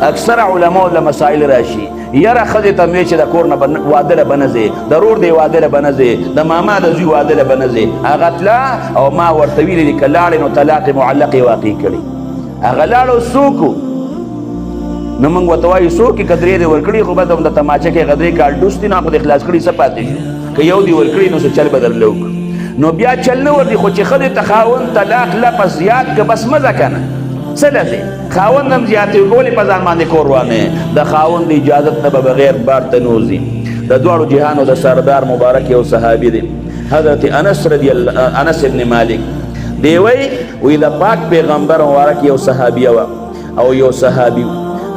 اکثر علماء له مسائل راشي یاره ښځې ته مې چې د کور نه واده له به نه ځې د رور دی واده له به نه ځې د ماما د زوی واده له به نه ځې هغه تله او ما ورته ویلي دي که لاړې نو طلاق معلقې واقع کړي هغه لاړو څوک نو موږ ورته وایو څوک یې که درې دې ورکړي خو بس د تماچه کې هغه درې کال ډوس دي نو هغه دې خلاص کړي څه پاتې شو که یو دې ورکړي نو څه چل به درله وکړو نو بیا چل نه ورځي خو چې ښځې ته خاوند طلاق لفظ زیات که بس مه ځه که نه څه لځې خاوند هم زیاتې ولې په ځان باندې کور وانه د خاوند د اجازت نه به بغیر بار ته نوځي د دواړو جهانو د سردار مبارک یو صحابي دی حضرت انس ابن مالک دی وی د پاک پیغمبر مبارک یو صحابیه وه او یو صحابي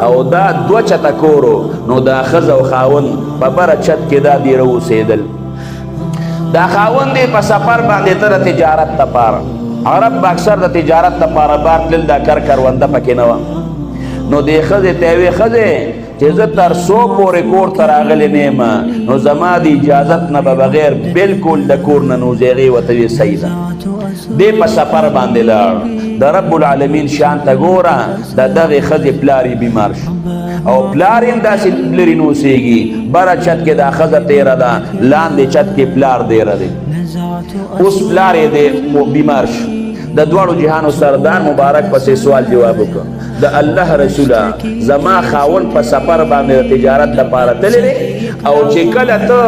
او دا دوه چته کورو نو دا ښځه او خاوند په بره چت کې دا دیره اوسېدل دا خاوند دی په سفر باندې ته د تجارت دپاره عرب به اکثر د تجارت دپاره بار تلل دا کرونده پکې نه وه نو دې ښځې ته یې وې ښځې چې زه تر څو پورې کور ته راغلی نه یم نو زما د اجازت نه به بغیر بلکل د کور نه نوځي هغې ورته وې صحیح ده دې په سفر باندې لاړ د رب العالمین شان ته ګوره د دغې ښځې پلار یې بیمار شو او پلار یې داسې لرې نه اوسېږي بره چت کې دا ښځه تېره ده لاندې چت کې پلار دیره دی اوس پلار یې بیمار شو د دواړو جهانو سردار مبارک پسې سوال جواب وکړه د الله رسوله زما خاوند په سفر باندې د تجارت دپاره تللی دی او چې کله ته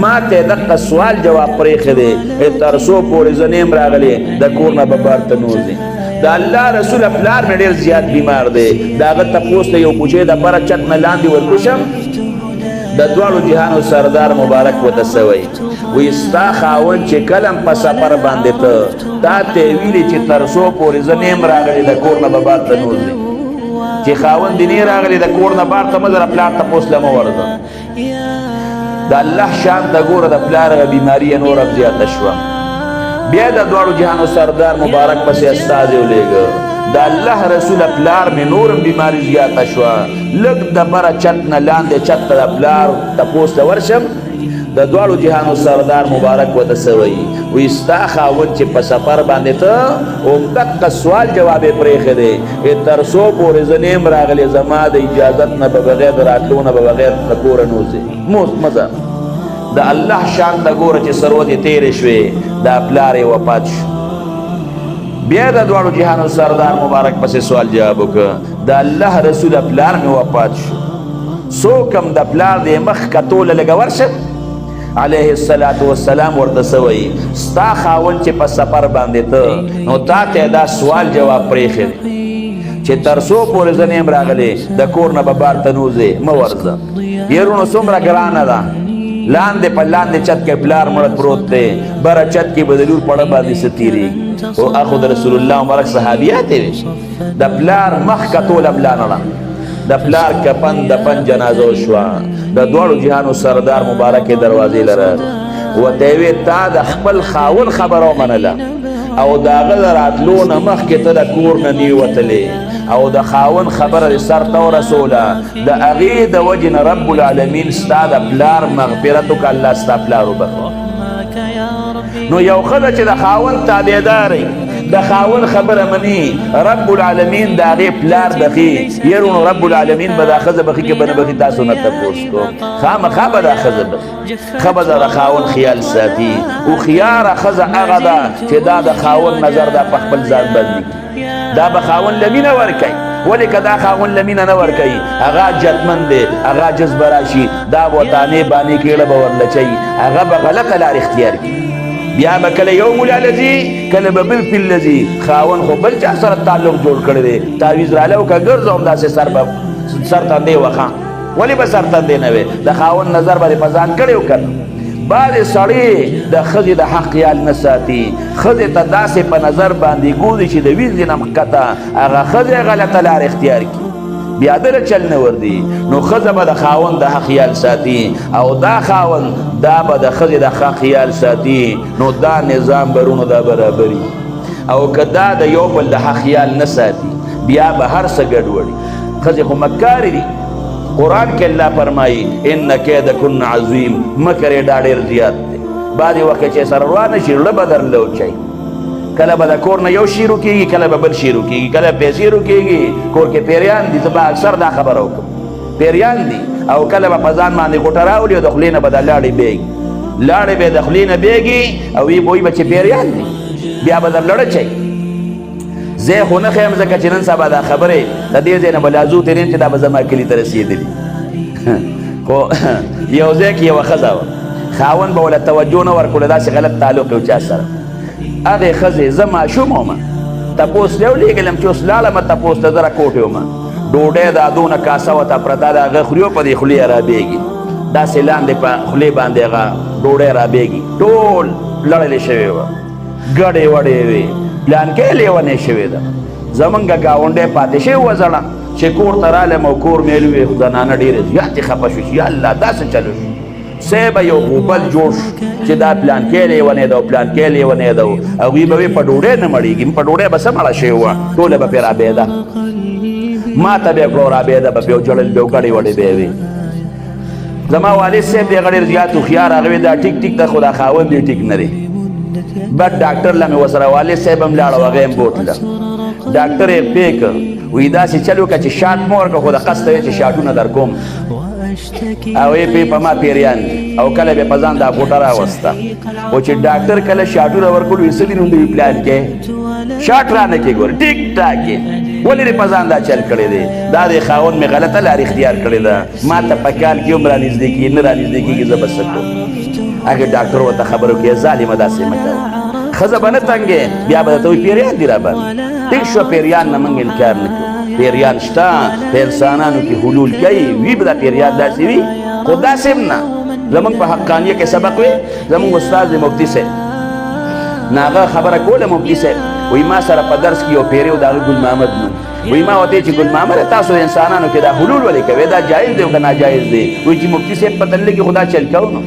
ما ته دغه سوال جواب پرېښی دی تر څو پورې زه نیم راغلی د کور نه به بار ته نوځې د الله رسوله پلار مې ډېر زیات بیمار دی د هغه تپوس ته یو کوچې د بره چت نه لاندې ورکوشم د دواړو جهانو سردار مبارک ورته څه وایي وایي ستا خاوند چې کله هم په سفر باندې ته تا ته یې ویلي چې تر څو پورې زه نه یم راغلی د کور نه به بار ته نوځې چې خاوند دې نه راغلی د کور نه بار ته مه ځه پلار تپوس له مه ورځه د الله شان ته ګوره د پلار هغه بیماري یې نور هم زیاته شوه بیا د دواړو جهانو سردار مبارک پسې استازی ولېږه د الله رسول پلار مې نورم بیماري زیاته شوه لږ د بره چت نه لاندې چت ته د پلار تپوس ته ورشم د دواړو جهانو سردار مبارک ورته څه وایي وایي ستا خاوند چې په سفر باندې ته همدغه سوال جواب یې پرېښی دی تر څو پورې زه نه یم راغلی زما د اجازت نه به بغیر د راتلو نه به بغیر د کوره نوځې مزه د الله شان ته ګوره چې ثروتې تېرې شوې دا پلار یې وفات شو بیا د دواړو جهانو سردار مبارک پسې سوال جواب وکړه د الله رسول پلار مې وفات شو څوک هم د پلار د مخ کتوله لږه ورشه علیه الصلاة والسلام ورته څه وایي ستا خاوند چې په سفر باندې ته نو تا ته دا سوال جواب پرېښی دی چې تر څو پورې زه نه یم راغلی د کور نه به بار ته نوځې مه ورځه یرونو څومره ګرانه ده لاندې په لاندې چت کې پلار مړ پروت دی بره چت کې به د لور پړه باندې څه تېرېږي او اخو د رسول الله مبارک صحابیات یې د پلار مخ کتول هم لا نړه د پلار کفن دفن جنازه وشوه د دواړو جهانو سردار مبارک یې دروازې له راغی ورته یې ویې تا د خپل خاوند خبره ومنله او د هغه د راتلو نه مخکې ته د کور نه نې وتلې او د خاوند خبره دې سر ته ورسوله د هغې د وجې نه رب العالمین ستا د پلار مغفرت وکړه الله ستا پلار وبخښه نو یو ښځه چې د خاوند تابعدار د خاوند خبره مني رب العالمین د هغې پلار بخي یرونو رب العالمین به دا ښځه بخي که به نه بخي تاسو نه تپوس کوم خامخا به دا ښځه بخي ښه به د خاوند خیال ساتي هوښیاره ښځه هغه ده چې دا د خاوند نظر دا په خپل ځان باندې دا به خاوند له مینه ورکوي ولې که دا خاوند له مینه نه ورکوي هغه جتمن دی هغه جذبه راشي دا وطانې بانې کېړه به ورلچوي هغه به غلطه لار اختیار کړي بیا به کله یو مولا لځي کله به بل پیل لځي خاوند خو بل چا سره تعلق جوړ کړی دی تعویض رالی او که ګرځو همداسې سر تندې وخه ولې به سر تندې نه وې د خاوند نظر به دې په ځان کړی و که نه بعضې سړی د ښځې د حق خیال نه ساتي ښځې ته داسې په نظر باندې ګوري چې د وینځې نه مخکته هغه ښځې غلطه لار اختیار کړي بیا دله چل نه وردي نو ښځه به د خاوند د حق خیال ساتي او دا خاوند دا به د ښځې د حق خیال ساتي نو دا نظام برونو دا برابري او که دا د یو بل د حق خیال نه ساتي بیا به هر څه ګډوډي ښځې خو مکارې دي قرآن کې الله فرمایي ان کیدکن عظیم مکر یې دا ډېر زیات دی بعضې وخت چې سره روانه شي زړه به درله وچوي کله به د کور نه یو شی روکېږي کله به بل شی روکېږي کله پیسې روکېږي کور کې پیریان دي زه به اکثر دا خبره وکړم پیریان دي او کله به په ځان باندې غوټه راولي او د خولې نه به د لاړې بیږي لاړې به د خولې نه بیږي او وی به چې پیریان دي بیا به در لړه چي زه خو نه ښیم ځکه چې نن سبا دا خبرې د دې ځای نه به لازو تېرېم چې دا به زما کلي ته رسېدلي خو یو ځای کې یوه ښځه وه خاوند به ورله توجه نه ورکړو داسې غلط تعلق یې چا سره هغې ښځې زه ماشوم وم تپوس یې ولېږلم چې اوس لاړم تپوس ته زه راکوټ وم ډوډۍ دا دونه کاسه ورته پرته ده هغه خوري په دې خولې یې رابېږي داسې لاندې په خولې باندې هغه ډوډۍ رابېږي ټول لړلې شوې وه ګډې وډې وې پلانکۍ لیونې شوې ده زمونږ ګاونډی پاتې شوی وه زړه چې کور ته رالم او کور مې وې خو د نانه ډېرې زیاتې خفه شو چې یا الله دا څه چلو شو صاحب یو غوبل جوړ شو چې دا پلانکۍ لیونې ده او پلانکۍ لیونې ده هغوی به وې په ډوډۍ نه مړېږي په ډوډۍ به څه مړه شوې وه ټوله به پرې رابېده ما ته به یې کړو رابېده به پې جوړل به ګډې وډې به یې وې زما والد صاحب دی هغه ډېر زیات هوښیار هغه وې دا ټیک ټیک ده خو دا خاوند یې ټیک نه دی بد ډاکټر له مې ورسره والد صاحب هم لاړ او هغه یې بوتله ډاکټر یې پې کړ وایي داسې چل وکړه چې شاټ مه ورکړه خو د قصد ته چې شاټونه در کوم او یې پې په ما پیریان دي او کله به په ځان دا غوټه راوسته خو چې ډاکټر کله شاټونه ورکړو وایي څه دي نوم دی پلان کې شاټ رانه کې ګوره ټیک ټاک یې ولې دې په ځان دا چل کړی دی دا د خاوند مې غلطه لار اختیار کړې ده ما ته په کال کې هم رانږدې کېږي نه رانږدې کېږي زه به څه کوم هغې ډاکټر ورته خبرو کې ظالمه داسې مه کوه ښځه به نه تنګې بیا به درته وایي پیریان دي راباندې ټیک شو پیریان نه موږ انکار نه کوو پیریان شته په انسانانو کې حلول کوي وي به دا پیریان داسې وي خو داسې هم نه زموږ په حقانیه کې سبق وی زموږ استاد دی مفتي صاحب نه هغه خبره کوله مفتي صاحب وایي ما سره په درس کې یو پیری و د هغه ګل محمد نوم وایي ما ورته چې ګل محمد تاسو انسانانو کې دا حلول ولې کوئ دا جایز دی او که ناجایز دی وایي چې مفتي صاحب په تللې کې خو دا چل کوو نو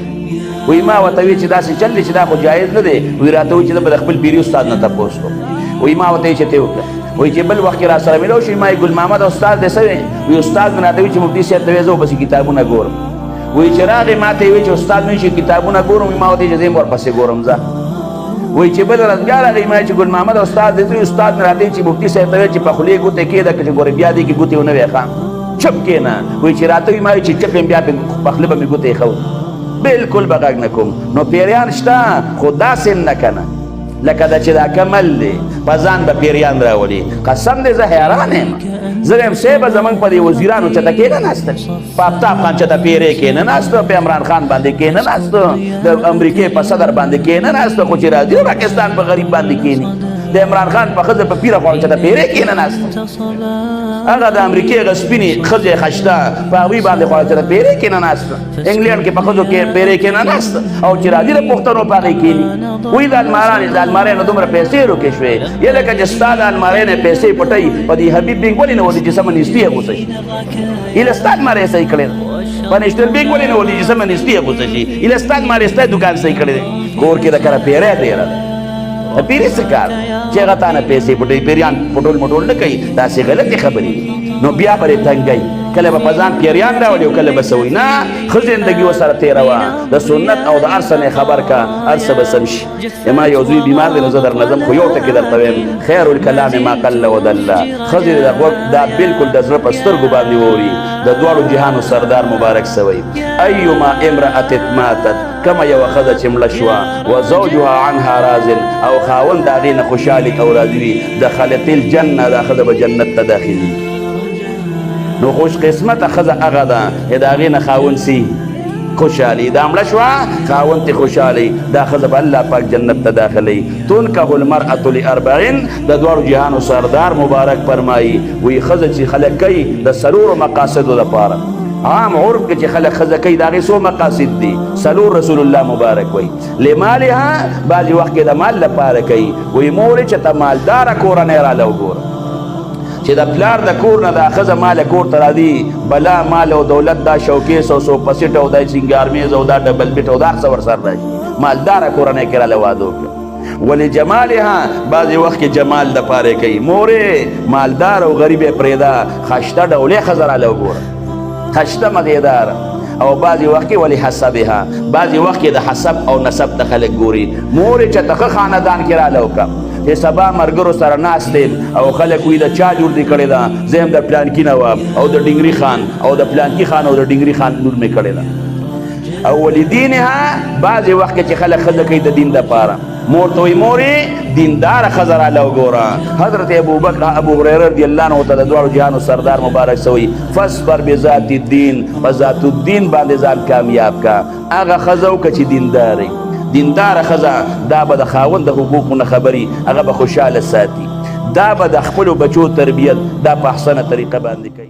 وایي ما ورته وایي چې داسې چل دی چې دا خو جایز نه دی وایي راته وایي چې زه به د خپل پیري استاد نه تپوس کوم وایي ما ورته وایي چې ته وکړه وایي چې بل وخت کې را سره ملو شي ما یې ګل محمد استاد دی څه وایي وایي استاد مې راته وایي چې مفتي صاحب ته وایي زه وبسې کتابونه ګورم وایي چې راغې ما ته یې وایي چې استاد مې چې کتابونه ګورم وایي ما ورته وایي چې زه هم ورپسې ګورم ځه وایي چې بل ورځ بیا راغی ما چې ګل محمد استاد دی استاد مې راته وایي چې مفتي صاحب ته وایي چې په خولې ګوتې کېده که چې ګورې بیا دې کې ګوتې ونه وې ښه چپ کېنه وایي چې راته وایي ما چې چپ یم بیا په خوله به مې ګوتې ښه بالکل به غږ نه کوم نو پیریان شته خو داسې نه که نه لکه دا چې دا کمل دی په ځان به پیریان راولي قسم دی زه حیران یم زه یم صاحبه زموږ په دې وزیرانو چته کېنهناستل په آفتاب خان چته پیری کېنهناسته په عمران خان باندې کېنهناسته د امریکې په صدر باندې کېنهناسته خو چې راځي پاکستان په غریب باندې کېني د عمران خان په ښځه په پیره خوړل چته پیری کېنهناسته هغه د امریکې هغه سپینې ښځې خشته په هغوی باندې خوړل چته پیری کېنهناسته انګلینډ کې په ښځو کې پیری کېنهناسته او چې راځي د پښتنو په هغې کېني وایي د المارۍ نه دومره پیسې روکې شوې یا لکه چې ستا د المارۍ نه پیسې پټوي په دې حبیب بینګ ولې نه ودي چې سمه نسبي یې غوڅه شي ایله ستا المارۍ صحیح کړې ده په نیشنل بینګ ولې نه ودي چې سمه نسبي یې غوڅه شي ایله ستا المارۍ ستا دوکان صحیح کړی دی کور کې د کره پیری ډېره ده د پیري څه کار چې هغه تا نه پیسې پټوي پیریان پټول مټول نه کوي داسې غلطې خبرې نو بیا به یې تنګوي کله به په ځان پیریان راولي او کله به څه وایي نه ښه زندګي ورسره تېروه د سنت او د هر څه نه خبر که هر څه به سم شي ما یو زوی بیمار دی نو زه در نظم خو یو ټکې درته وایم خیر الکلام ما قل ودله ښځې دا بالکل د زړه په سترګو باندې واوري د دواړو جهانو سردار مبارک سوی ایما امرأة ماتت کما یوه ښځه چې مړه شوه وزوجها عنها راضن او خاوند د هغې نه خوشحالي او راضي وي دخلت الجنه دا ښځه به جنت ته داخلي نو خوش قسمته ښځه هغه ده چې د هغې نه خاوند سي خوشحالي دا مړه شوه خاوند ترې خوشحالي دا ښځه به الله پاک جنت ته داخلوي تنکح المرأة لاربعین د دواړو جهانو سردار مبارک فرمایي وایي ښځه چې خلک کوي د څلورو مقاصدو لپاره عام عرف کې چې خلک ښځه کوي د هغې څو مقاصد دي څلور رسول الله مبارک وایي لمالها بعضې وخت کې د مال لپاره کوي وایي مورې چې ته مالداره کورنۍ راله وګوره چې د پلار د کور نه دا ښځه مال کور ته راځي بلا مال او دولت دا شوکیس او سوپه سیټ او دا سینګار میز او دا ډبل بیټ او دا هر څه ورسره راشي مالداره کورنۍ کې راله واده وکړه ولجمالها بعضې وخت کې جمال دپاره کوي مورې مالدار او غریب یې پرېږده ښایسته ډولې ښځه راله وګوره ښایسته مزېدار او بعضې وخت کې ولحسبها بعضې وخت کې د حسب او نسب ته خلک ګوري مورې چې ته ښه خاندان کې راله وکړه چې سبا مرګرو سره ناست او خلک وي د چا لور دې کړې ده، زه هم د پلانکي نه وم او د ډنګري خان او د پلانکي خان او د ډنګري خان لور مې کړې ده. او ولدینها بعضې وخت کې چې خلک ښځه کوي د دین دپاره، مور ته وایي مورې دینداره ښځه راله وګوره. حضرت ابو هریره رضی الله عنه ته د دواړو جهانو سردار مبارک سوی فاصبر بذات الدین، په ذات الدین باندې ځان کامیاب کا. هغه ښځه وکړه چې دینداره دینداره ښځه دا به د خاوند د حقوقو نه خبري، هغه به خوشحاله ساتي، دا به د خپلو بچو تربیت دا په احسنه طریقه باندې کوي.